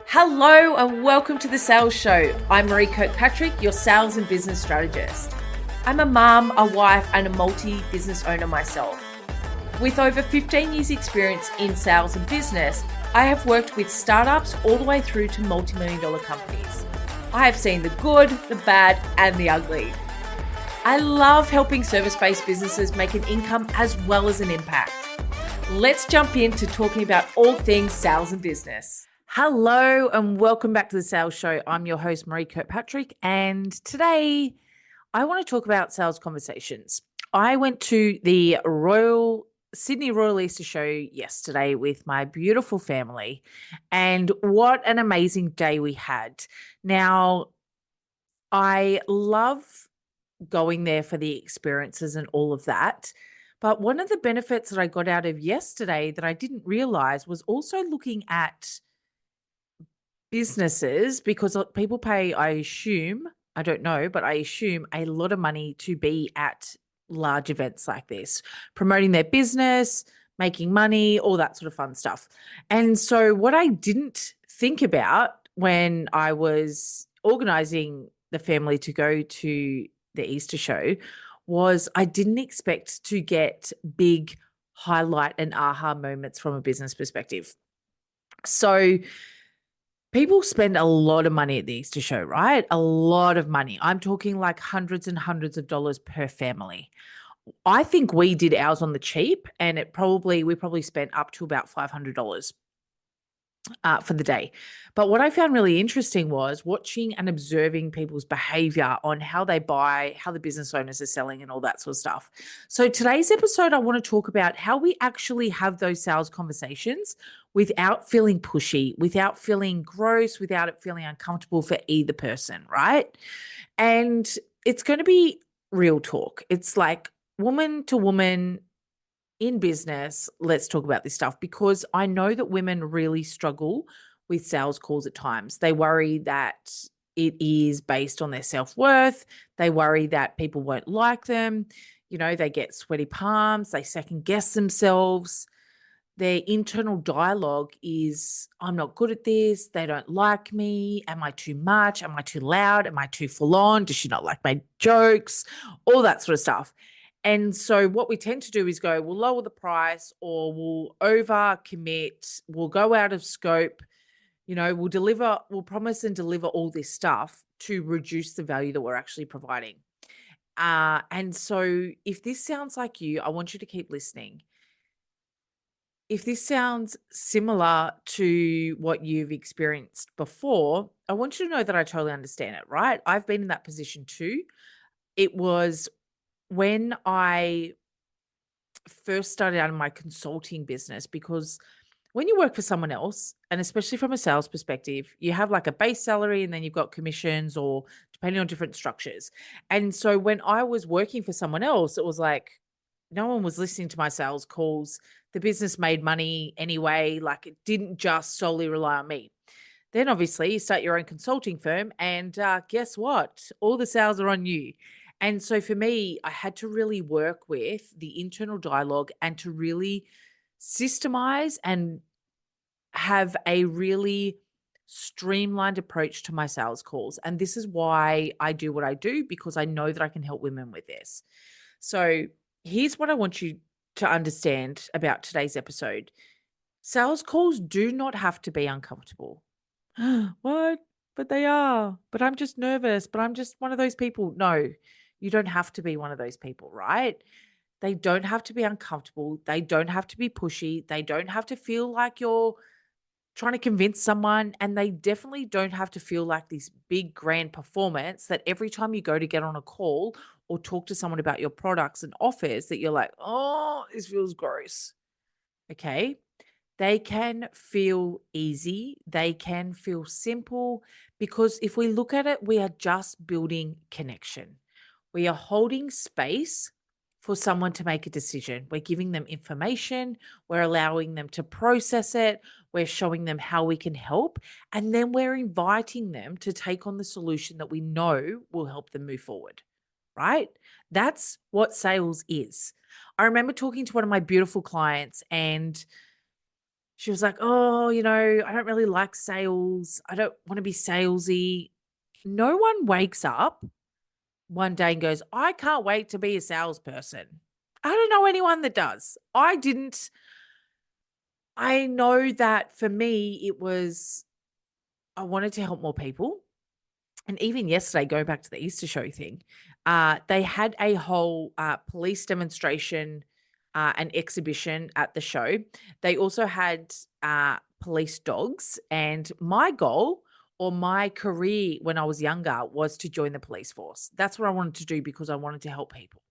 Hello and welcome to the Sales Show. I'm Maree Kirkpatrick, your sales and business strategist. I'm a mum, a wife, and a multi-business owner myself. With over 15 years experience in sales and business, I have worked with startups all the way through to multi-million-dollar companies. I have seen the good, the bad, and the ugly. I love helping service-based businesses make an income as well as an impact. Let's jump into talking about all things sales and business. Hello and welcome back to the Sales Show. I'm your host, Maree Kirkpatrick, and today I want to talk about sales conversations. I went to the Sydney Royal Easter Show yesterday with my beautiful family, and what an amazing day we had. Now, I love going there for the experiences and all of that. But one of the benefits that I got out of yesterday that I didn't realize was also looking at businesses, because people pay, I assume, I don't know, but I assume a lot of money to be at large events like this, promoting their business, making money, all that sort of fun stuff. And so what I didn't think about when I was organizing the family to go to the Easter show was I didn't expect to get big highlight and aha moments from a business perspective. So people spend a lot of money at the Easter show, right? A lot of money. I'm talking like hundreds and hundreds of dollars per family. I think we did ours on the cheap, and we probably spent up to about $500 for the day. But what I found really interesting was watching and observing people's behavior on how they buy, how the business owners are selling, and all that sort of stuff. So today's episode, I want to talk about how we actually have those sales conversations without feeling pushy, without feeling gross, without it feeling uncomfortable for either person, right? And it's going to be real talk. It's like woman to woman in business, let's talk about this stuff, because I know that women really struggle with sales calls at times. They worry that it is based on their self-worth. They worry that people won't like them. You know, they get sweaty palms. They second guess themselves. Their internal dialogue is, I'm not good at this. They don't like me. Am I too much? Am I too loud? Am I too full on? Does she not like my jokes? All that sort of stuff. And so what we tend to do is we'll lower the price, or we'll over commit, we'll go out of scope, we'll promise and deliver all this stuff to reduce the value that we're actually providing. And so if this sounds like you, I want you to keep listening. If this sounds similar to what you've experienced before, I want you to know that I totally understand it, right? I've been in that position too. It was when I first started out in my consulting business, because when you work for someone else, and especially from a sales perspective, you have like a base salary and then you've got commissions, or depending on different structures. And so when I was working for someone else, it was like no one was listening to my sales calls. The business made money anyway. Like, it didn't just solely rely on me. Then obviously you start your own consulting firm, and guess what? All the sales are on you. And so for me, I had to really work with the internal dialogue and to really systemize and have a really streamlined approach to my sales calls. And this is why I do what I do, because I know that I can help women with this. So here's what I want you to understand about today's episode. Sales calls do not have to be uncomfortable. What? But they are. But I'm just nervous. But I'm just one of those people. No, you don't have to be one of those people, right? They don't have to be uncomfortable. They don't have to be pushy. They don't have to feel like you're trying to convince someone. And they definitely don't have to feel like this big grand performance that every time you go to get on a call or talk to someone about your products and offers, that you're like, oh, this feels gross. Okay. They can feel easy. They can feel simple, because if we look at it, we are just building connection. We are holding space for someone to make a decision. We're giving them information. We're allowing them to process it. We're showing them how we can help. And then we're inviting them to take on the solution that we know will help them move forward, right? That's what sales is. I remember talking to one of my beautiful clients, and She was like, "Oh, I don't really like sales. I don't want to be salesy." No one wakes up one day and goes, "I can't wait to be a salesperson." I don't know anyone that does. I didn't. I know that for me, it was I wanted to help more people. And even yesterday, going back to the Easter show thing, they had a whole police demonstration and exhibition at the show. They also had police dogs. And my goal or my career when I was younger was to join the police force. That's what I wanted to do because I wanted to help people.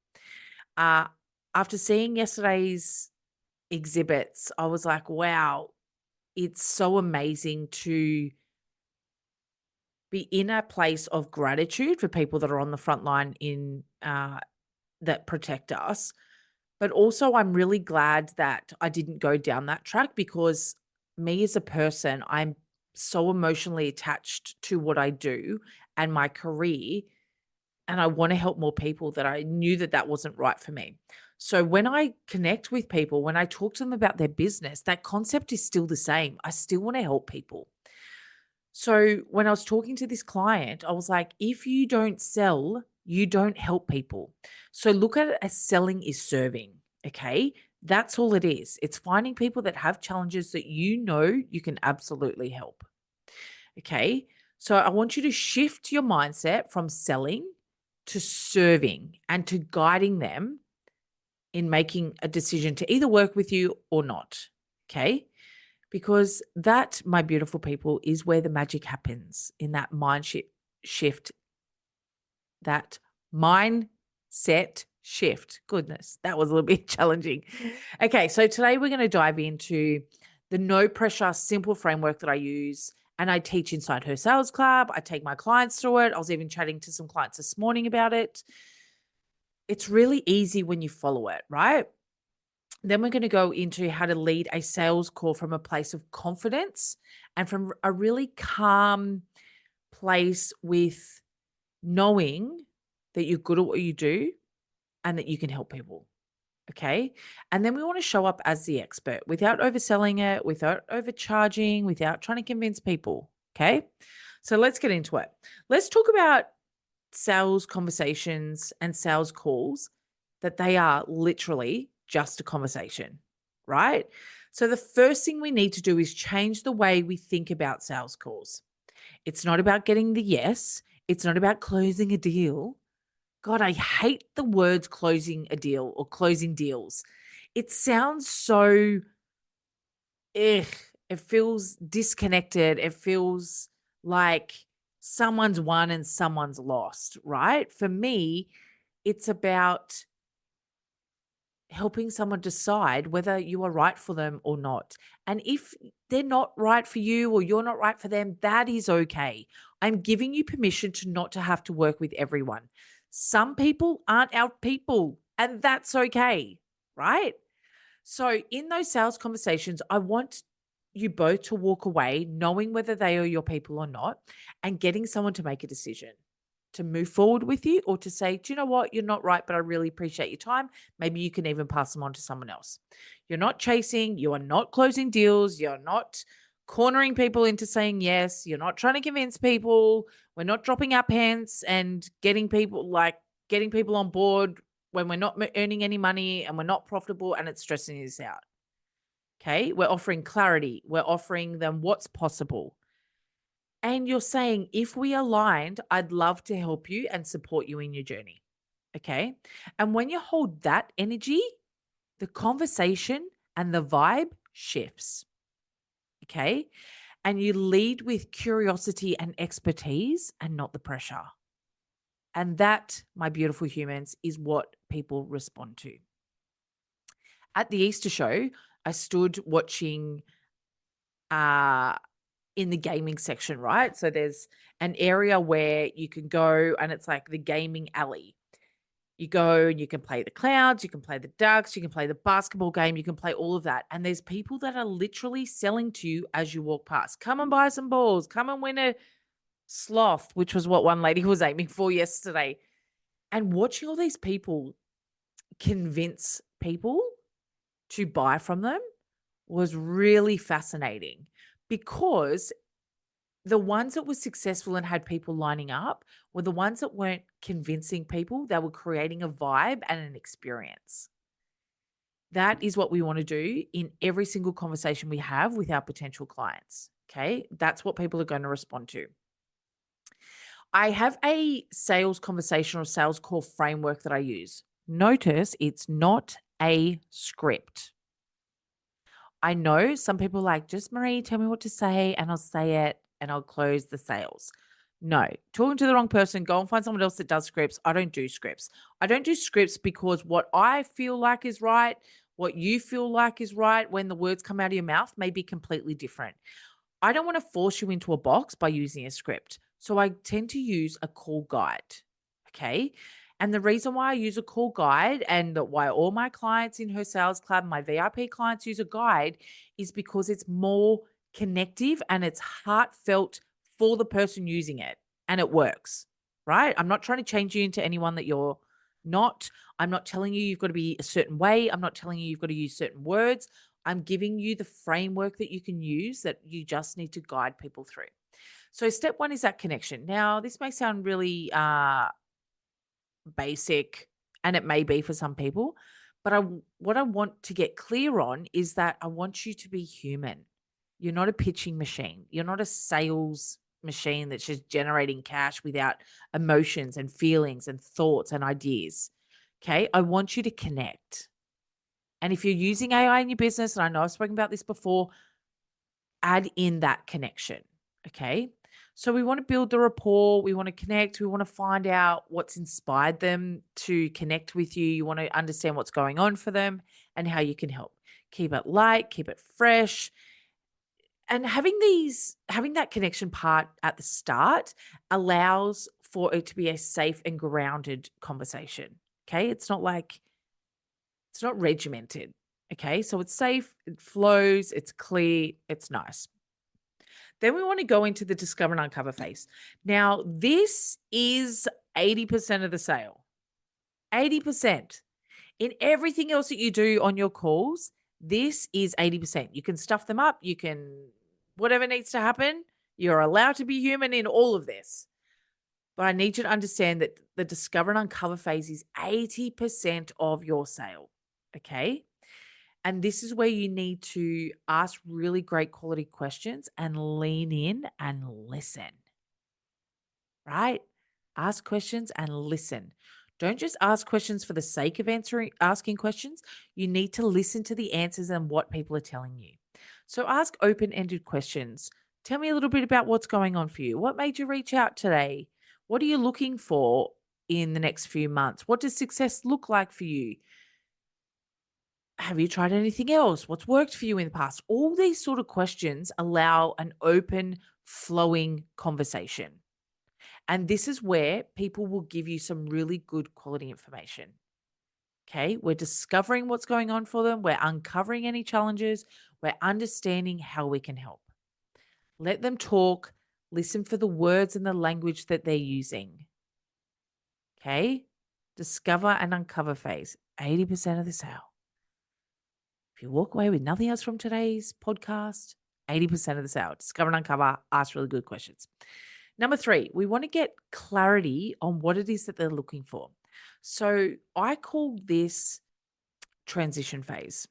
Uh, After seeing yesterday's exhibits, I was like, wow, it's so amazing to be in a place of gratitude for people that are on the front line in that protect us. But also, I'm really glad that I didn't go down that track because me as a person, I'm so emotionally attached to what I do and my career. And I want to help more people that I knew that that wasn't right for me. So when I connect with people, when I talk to them about their business, that concept is still the same. I still want to help people. So when I was talking to this client, I was like, if you don't sell, you don't help people. So look at it as selling is serving. Okay. That's all it is. It's finding people that have challenges that you can absolutely help. Okay. So I want you to shift your mindset from selling to serving and to guiding them in making a decision to either work with you or not. Okay. Because that, my beautiful people, is where the magic happens in that shift, that mindset shift. Goodness, that was a little bit challenging. Okay, so today we're going to dive into the no pressure, simple framework that I use and I teach inside Her Sales Club. I take my clients through it. I was even chatting to some clients this morning about it. It's really easy when you follow it, right? Then we're going to go into how to lead a sales call from a place of confidence and from a really calm place with knowing that you're good at what you do and that you can help people. Okay. And then we want to show up as the expert without overselling it, without overcharging, without trying to convince people. Okay. So let's get into it. Let's talk about sales conversations and sales calls that they are literally just a conversation, right? So the first thing we need to do is change the way we think about sales calls. It's not about getting the yes, it's not about closing a deal. God, I hate the words closing a deal or closing deals. It sounds so ugh, it feels disconnected. It feels like someone's won and someone's lost, right? For me, it's about helping someone decide whether you are right for them or not. And if they're not right for you or you're not right for them, that is okay. I'm giving you permission to not to have to work with everyone. Some people aren't our people, and that's okay, right? So, in those sales conversations, I want you both to walk away knowing whether they are your people or not and getting someone to make a decision to move forward with you or to say, do you know what? You're not right, but I really appreciate your time. Maybe you can even pass them on to someone else. You're not chasing, you are not closing deals, you're not cornering people into saying yes, you're not trying to convince people. We're not dropping our pants and getting people on board when we're not earning any money and we're not profitable and it's stressing us out. Okay. We're offering clarity. We're offering them what's possible. And you're saying, if we aligned, I'd love to help you and support you in your journey. Okay. And when you hold that energy, the conversation and the vibe shifts. Okay. And you lead with curiosity and expertise and not the pressure. And that, my beautiful humans, is what people respond to. At the Easter show, I stood watching uh in the gaming section, right? So there's an area where you can go and it's like the gaming alley. You go and you can play the clouds, you can play the ducks, you can play the basketball game, you can play all of that. And there's people that are literally selling to you as you walk past. Come and buy some balls, come and win a sloth, which was what one lady was aiming for yesterday. And watching all these people convince people to buy from them was really fascinating because the ones that were successful and had people lining up were the ones that weren't convincing people. They were creating a vibe and an experience. That is what we want to do in every single conversation we have with our potential clients. Okay. That's what people are going to respond to. I have a sales conversation or sales call framework that I use. Notice it's not a script. I know some people like, just Maree, tell me what to say and I'll say it and I'll close the sales. No, talking to the wrong person, go and find someone else that does scripts. I don't do scripts. I don't do scripts because what I feel like is right, what you feel like is right when the words come out of your mouth may be completely different. I don't want to force you into a box by using a script. So I tend to use a call guide. Okay. And the reason why I use a call guide and why all my clients in her sales club, my VIP clients use a guide is because it's more connective and it's heartfelt for the person using it and it works, right? I'm not trying to change you into anyone that you're not. I'm not telling you you've got to be a certain way. I'm not telling you you've got to use certain words. I'm giving you the framework that you can use that you just need to guide people through. So step one is that connection. Now, this may sound really basic, and it may be for some people, but what I want to get clear on is that I want you to be human. You're not a pitching machine. You're not a sales machine that's just generating cash without emotions and feelings and thoughts and ideas. Okay? I want you to connect. And if you're using AI in your business, and I know I've spoken about this before, add in that connection. Okay. So we want to build the rapport. We want to connect. We want to find out what's inspired them to connect with you. You want to understand what's going on for them and how you can help. Keep it light, keep it fresh. And having that connection part at the start allows for it to be a safe and grounded conversation. Okay. It's not regimented. Okay. So it's safe, it flows, it's clear, it's nice. Then we want to go into the discover and uncover phase. Now, this is 80% of the sale. 80%. In everything else that you do on your calls, this is 80%. You can stuff them up. You can, whatever needs to happen, you're allowed to be human in all of this. But I need you to understand that the discover and uncover phase is 80% of your sale. Okay. And this is where you need to ask really great quality questions and lean in and listen, right? Ask questions and listen. Don't just ask questions for the sake of asking questions. You need to listen to the answers and what people are telling you. So ask open-ended questions. Tell me a little bit about what's going on for you. What made you reach out today? What are you looking for in the next few months? What does success look like for you? Have you tried anything else? What's worked for you in the past? All these sort of questions allow an open, flowing conversation. And this is where people will give you some really good quality information. Okay. We're discovering what's going on for them. We're uncovering any challenges. We're understanding how we can help. Let them talk. Listen for the words and the language that they're using. Okay. Discover and uncover phase, 80% of the sale. If you walk away with nothing else from today's podcast, 80% of the sale. Discover and uncover, ask really good questions. Number 3, we want to get clarity on what it is that they're looking for. So I call this transition phase.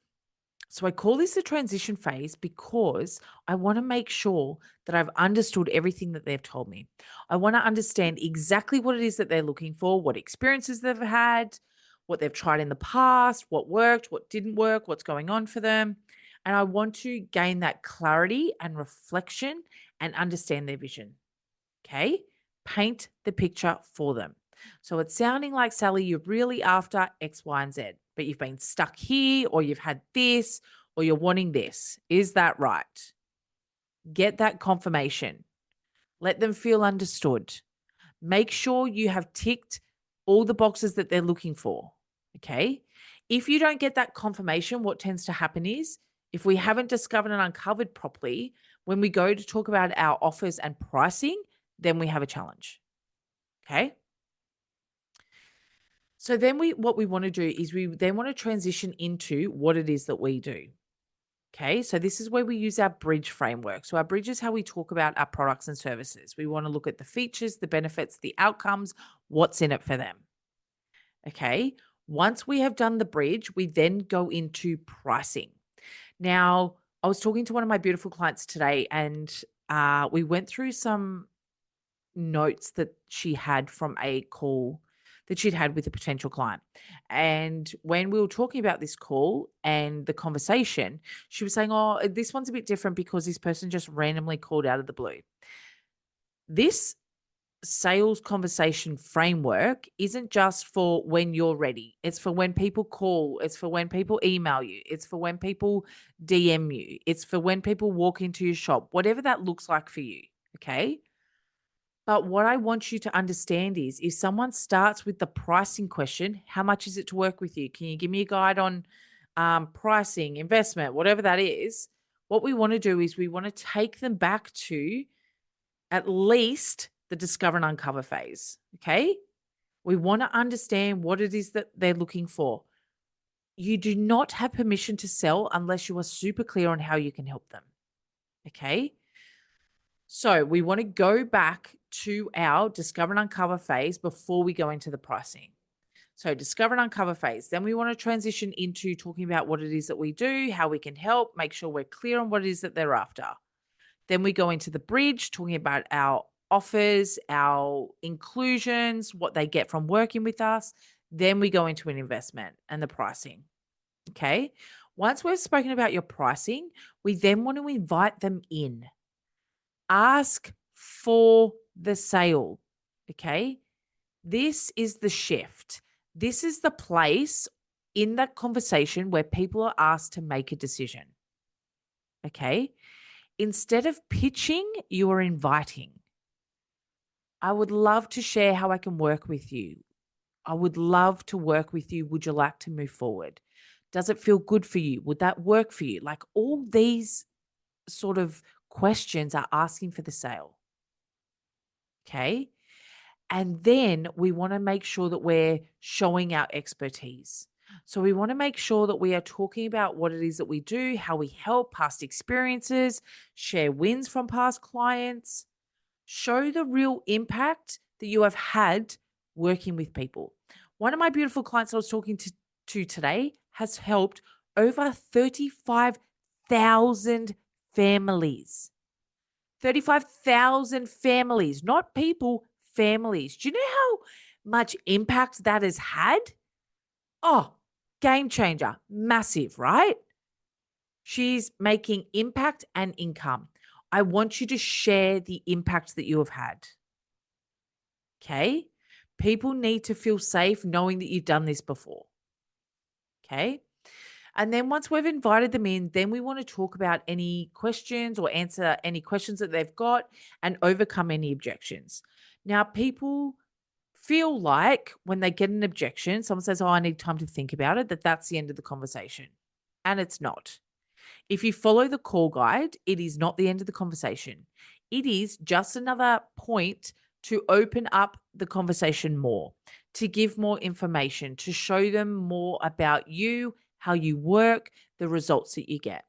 So I call this a transition phase because I want to make sure that I've understood everything that they've told me. I want to understand exactly what it is that they're looking for, what experiences they've had, what they've tried in the past, what worked, what didn't work, what's going on for them. And I want to gain that clarity and reflection and understand their vision. Okay. Paint the picture for them. So it's sounding like, Sally, you're really after X, Y, and Z, but you've been stuck here or you've had this or you're wanting this. Is that right? Get that confirmation. Let them feel understood. Make sure you have ticked all the boxes that they're looking for. Okay. If you don't get that confirmation, what tends to happen is if we haven't discovered and uncovered properly, when we go to talk about our offers and pricing, then we have a challenge. Okay. So then what we want to do is we then want to transition into what it is that we do. Okay, so this is where we use our bridge framework. So our bridge is how we talk about our products and services. We want to look at the features, the benefits, the outcomes, what's in it for them. Okay, once we have done the bridge, we then go into pricing. Now, I was talking to one of my beautiful clients today, and we went through some notes that she had from a call that she'd had with a potential client. And when we were talking about this call and the conversation, she was saying, "Oh, this one's a bit different because this person just randomly called out of the blue." This sales conversation framework isn't just for when you're ready. It's for when people call, it's for when people email you, it's for when people DM you, it's for when people walk into your shop, whatever that looks like for you. Okay. But what I want you to understand is if someone starts with the pricing question, how much is it to work with you? Can you give me a guide on pricing, investment, whatever that is? What we want to do is we want to take them back to at least the discover and uncover phase. Okay. We want to understand what it is that they're looking for. You do not have permission to sell unless you are super clear on how you can help them. Okay. So we want to go back to our discover and uncover phase before we go into the pricing. So discover and uncover phase. Then we want to transition into talking about what it is that we do, how we can help, make sure we're clear on what it is that they're after. Then we go into the bridge, talking about our offers, our inclusions, what they get from working with us. Then we go into an investment and the pricing. Okay. Once we've spoken about your pricing, we then want to invite them in. Ask for the sale. Okay. This is the shift. This is the place in that conversation where people are asked to make a decision. Okay. Instead of pitching, you are inviting. I would love to share how I can work with you. I would love to work with you. Would you like to move forward? Does it feel good for you? Would that work for you? Like all these sort of questions are asking for the sale. Okay. And then we want to make sure that we're showing our expertise. So we want to make sure that we are talking about what it is that we do, how we help, past experiences, share wins from past clients, show the real impact that you have had working with people. One of my beautiful clients I was talking to today has helped over 35,000 families. 35,000 families, not people, families. Do you know how much impact that has had? Oh, game changer, massive, right? She's making impact and income. I want you to share the impact that you have had. Okay. People need to feel safe knowing that you've done this before. Okay. And then once we've invited them in, then we want to talk about any questions or answer any questions that they've got and overcome any objections. Now, people feel like when they get an objection, someone says, "Oh, I need time to think about it," that's the end of the conversation. And it's not. If you follow the call guide, it is not the end of the conversation. It is just another point to open up the conversation more, to give more information, to show them more about you, how you work, the results that you get.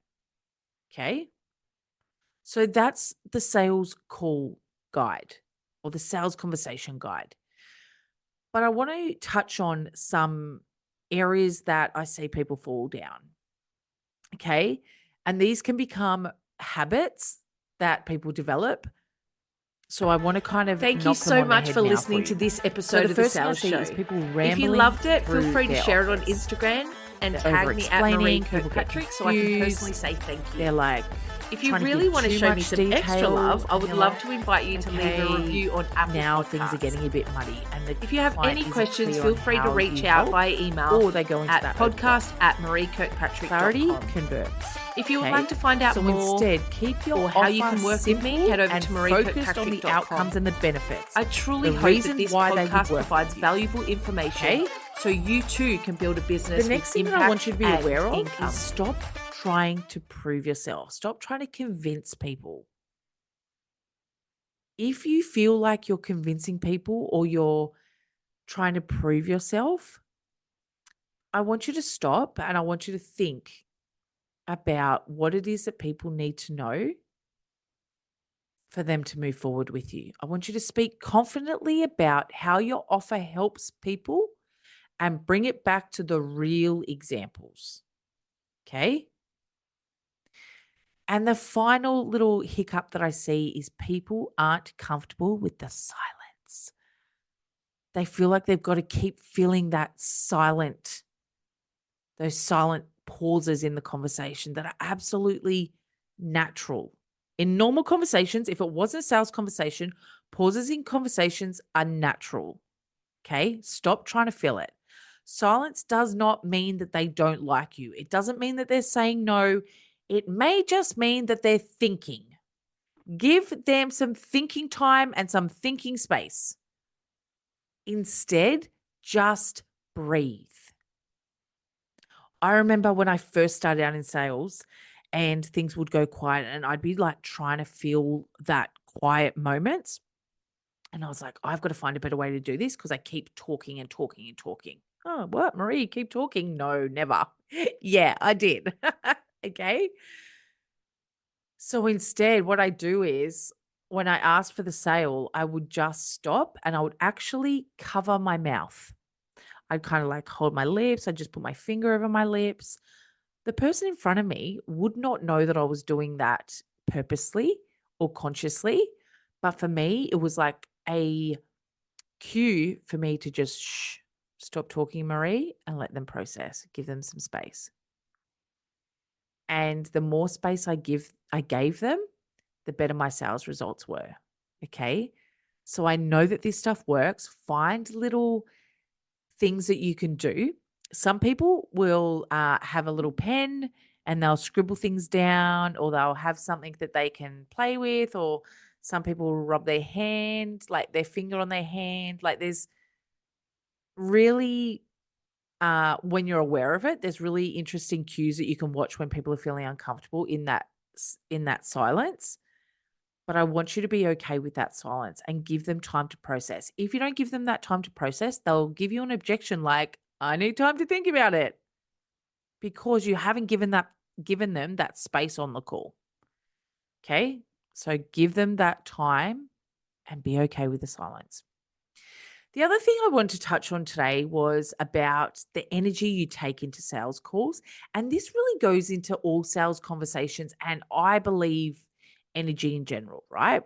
Okay. So that's the sales call guide or the sales conversation guide. But I want to touch on some areas that I see people fall down. Okay. And these can become habits that people develop. So I want to kind of Thank you knock them so on the much head for now listening for to you. this So episode the of the first thing I Sales see Show. is people If rambling. you loved it, feel through free to their share it on offers. Instagram and They're tag me at Maree over-explaining, people get Kirkpatrick so I can confused. personally say thank you. They're like, If you trying to really give want to too show me much some extra detail, love, I and would they're love like, to invite you to leave a okay, review on Apple now Podcasts. things are getting a bit muddy. And If you have client any isn't questions, clear feel on free to how reach you out help, via email or they go into at that open podcast@mareekirkpatrick.com. clarity converts. If you would Okay? like to find out So more instead, keep your or how you offer can work with me, simple head over and to focused on the mareekirkpatrick.com. outcomes and the benefits. I truly The hope that reasons this why they would podcast work provides with you. valuable information Okay? so you too can build a business The next with thing that impact I want you to be and aware of income. is stop trying to prove yourself. Stop trying to convince people. If you feel like you're convincing people or you're trying to prove yourself, I want you to stop and I want you to think about what it is that people need to know for them to move forward with you. I want you to speak confidently about how your offer helps people and bring it back to the real examples. Okay. And the final little hiccup that I see is people aren't comfortable with the silence. They feel like they've got to keep feeling those silent pauses in the conversation that are absolutely natural. In normal conversations, if it wasn't a sales conversation, pauses in conversations are natural. Okay. Stop trying to fill it. Silence does not mean that they don't like you. It doesn't mean that they're saying no. It may just mean that they're thinking. Give them some thinking time and some thinking space. Instead, just breathe. I remember when I first started out in sales and things would go quiet and I'd be like trying to feel that quiet moments. And I was like, I've got to find a better way to do this because I keep talking and talking and talking. Oh, what, Maree? Keep talking? No, never. Yeah, I did. Okay. So instead, what I do is when I ask for the sale, I would just stop and I would actually cover my mouth. I'd kind of like hold my lips. I'd just put my finger over my lips. The person in front of me would not know that I was doing that purposely or consciously. But for me, it was like a cue for me to just stop talking, Maree, and let them process, give them some space. And the more space I gave them, the better my sales results were. Okay. So I know that this stuff works. Find little things that you can do. Some people will have a little pen and they'll scribble things down, or they'll have something that they can play with, or some people will rub their hand, like their finger on their hand. Like there's really, when you're aware of it, there's really interesting cues that you can watch when people are feeling uncomfortable in that silence. But I want you to be okay with that silence and give them time to process. If you don't give them that time to process, they'll give you an objection like, I need time to think about it, because you haven't given them that space on the call. Okay? So give them that time and be okay with the silence. The other thing I wanted to touch on today was about the energy you take into sales calls. And this really goes into all sales conversations and I believe energy in general, right?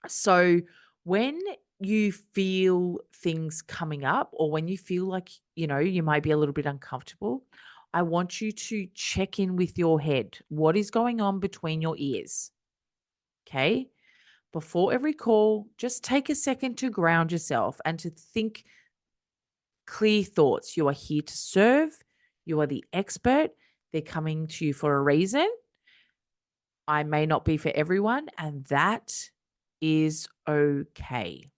So when you feel things coming up or when you feel like, you might be a little bit uncomfortable, I want you to check in with your head. What is going on between your ears? Okay. Before every call, just take a second to ground yourself and to think clear thoughts. You are here to serve. You are the expert. They're coming to you for a reason. I may not be for everyone, and that is okay.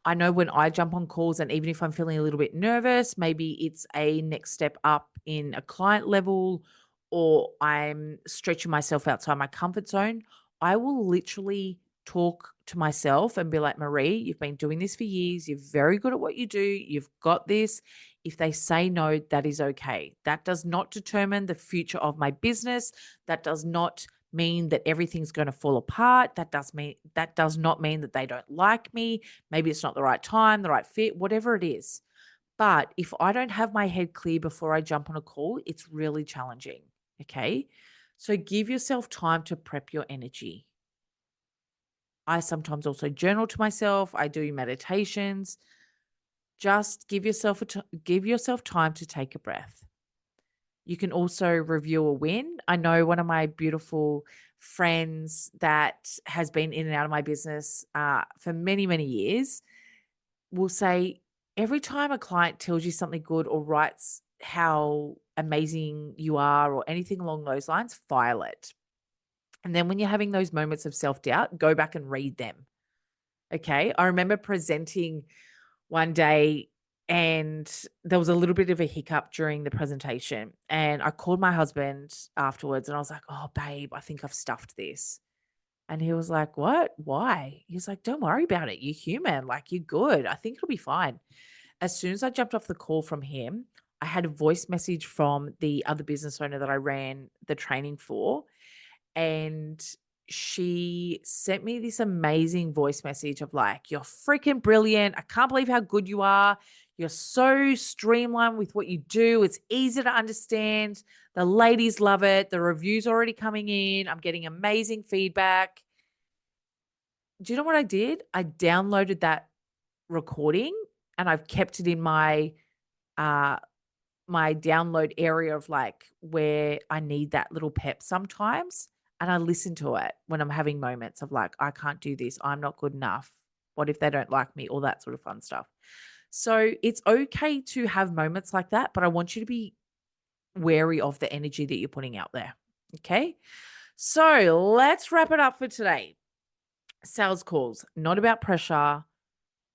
I know when I jump on calls, and even if I'm feeling a little bit nervous, maybe it's a next step up in a client level, or I'm stretching myself outside my comfort zone, I will literally talk to myself and be like, Maree, you've been doing this for years. You're very good at what you do. You've got this. If they say no, that is okay. That does not determine the future of my business. That does not mean that everything's going to fall apart. That does not mean that they don't like me. Maybe it's not the right time, the right fit, whatever it is. But if I don't have my head clear before I jump on a call, it's really challenging. Okay. So give yourself time to prep your energy. I sometimes also journal to myself. I do meditations. Just give yourself time to take a breath. You can also review a win. I know one of my beautiful friends that has been in and out of my business for many, many years will say, every time a client tells you something good or writes how amazing you are or anything along those lines, file it. And then when you're having those moments of self-doubt, go back and read them. Okay. I remember presenting one day and there was a little bit of a hiccup during the presentation. And I called my husband afterwards and I was like, oh, babe, I think I've stuffed this. And he was like, what? Why? He was like, don't worry about it. You're human. Like, you're good. I think it'll be fine. As soon as I jumped off the call from him, I had a voice message from the other business owner that I ran the training for, and she sent me this amazing voice message of like, "You're freaking brilliant. I can't believe how good you are. You're so streamlined with what you do. It's easy to understand. The ladies love it. The reviews already coming in. I'm getting amazing feedback." Do you know what I did? I downloaded that recording and I've kept it in uh my download area of like where I need that little pep sometimes. And I listen to it when I'm having moments of like, I can't do this. I'm not good enough. What if they don't like me? All that sort of fun stuff. So it's okay to have moments like that, but I want you to be wary of the energy that you're putting out there. Okay. So let's wrap it up for today. Sales calls, not about pressure.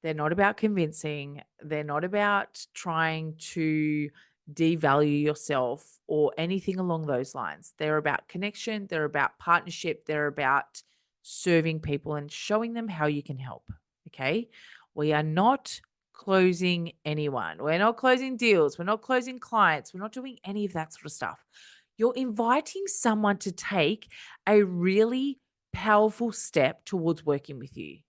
They're not about convincing. They're not about trying to devalue yourself or anything along those lines. They're about connection. They're about partnership. They're about serving people and showing them how you can help. Okay. We are not closing anyone. We're not closing deals. We're not closing clients. We're not doing any of that sort of stuff. You're inviting someone to take a really powerful step towards working with you,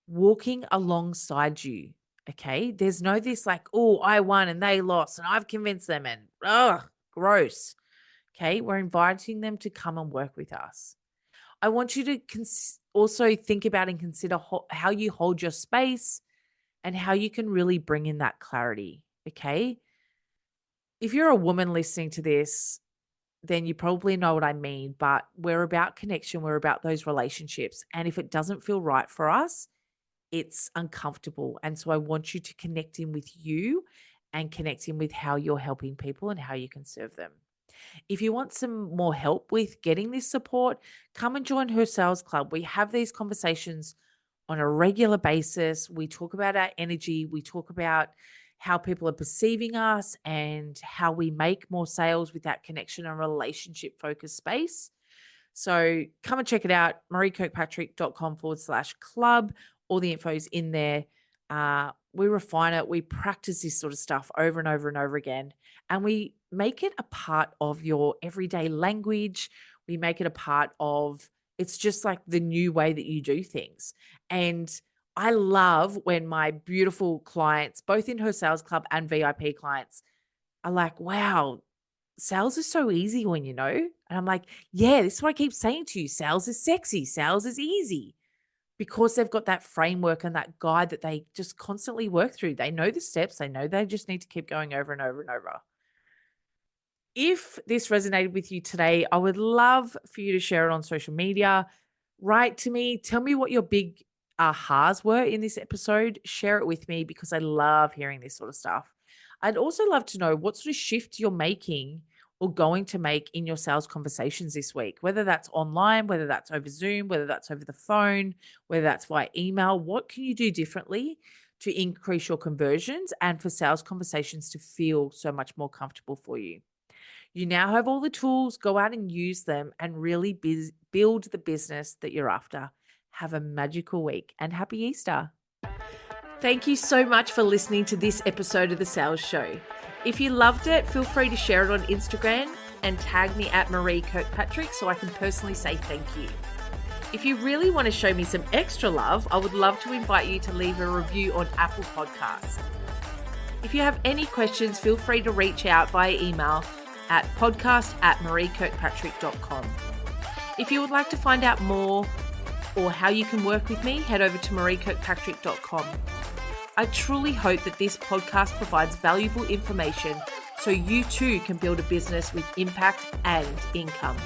walking alongside you. Okay. There's no this like, oh, I won and they lost and I've convinced them and gross. Okay. We're inviting them to come and work with us. I want you to also think about and consider how you hold your space and how you can really bring in that clarity. Okay. If you're a woman listening to this, then you probably know what I mean, but we're about connection. We're about those relationships. And if it doesn't feel right for us, it's uncomfortable. And so I want you to connect in with you and connect in with how you're helping people and how you can serve them. If you want some more help with getting this support, come and join Her Sales Club. We have these conversations on a regular basis. We talk about our energy. We talk about how people are perceiving us and how we make more sales with that connection and relationship focused space. So come and check it out, mareekirkpatrick.com/club. All the info's in there. We refine it. We practice this sort of stuff over and over and over again. And we make it a part of your everyday language. We make it a part of, it's just like the new way that you do things. And I love when my beautiful clients, both in Her Sales Club and VIP clients, are like, wow, sales is so easy when you know. And I'm like, yeah, this is what I keep saying to you. Sales is sexy. Sales is easy, because they've got that framework and that guide that they just constantly work through. They know the steps. They know they just need to keep going over and over and over. If this resonated with you today, I would love for you to share it on social media. Write to me. Tell me what your big ahas were in this episode. Share it with me because I love hearing this sort of stuff. I'd also love to know what sort of shift you're making or going to make in your sales conversations this week, whether that's online, whether that's over Zoom, whether that's over the phone, whether that's via email. What can you do differently to increase your conversions and for sales conversations to feel so much more comfortable for you? You now have all the tools. Go out and use them and really build the business that you're after. Have a magical week and happy Easter. Thank you so much for listening to this episode of The Sales Show. If you loved it, feel free to share it on Instagram and tag me at Maree Kirkpatrick so I can personally say thank you. If you really want to show me some extra love, I would love to invite you to leave a review on Apple Podcasts. If you have any questions, feel free to reach out via email at podcast@mareekirkpatrick.com. If you would like to find out more or how you can work with me, head over to mareekirkpatrick.com. I truly hope that this podcast provides valuable information so you too can build a business with impact and income.